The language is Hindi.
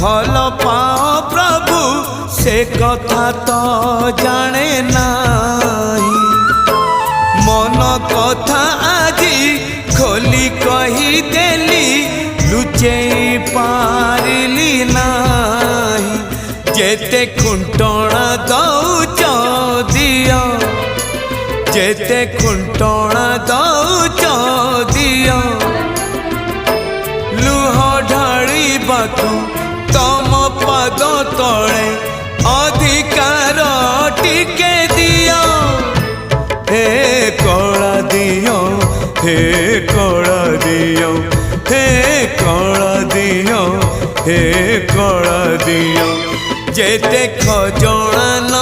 भल पाओ प्रभु से कथा तो जाने नाही। मन कथा आजी खोली कही देली लुचे पारिली नाही। जेते खुंटणा दौच दिया जेते खुंटणा दौच दिया लुह ढाळिबाकू तम पद तले अधिकार टिके दिया। हे कला दियो हे कला दियो हे कला दियो हे कला दियो। जेते खजना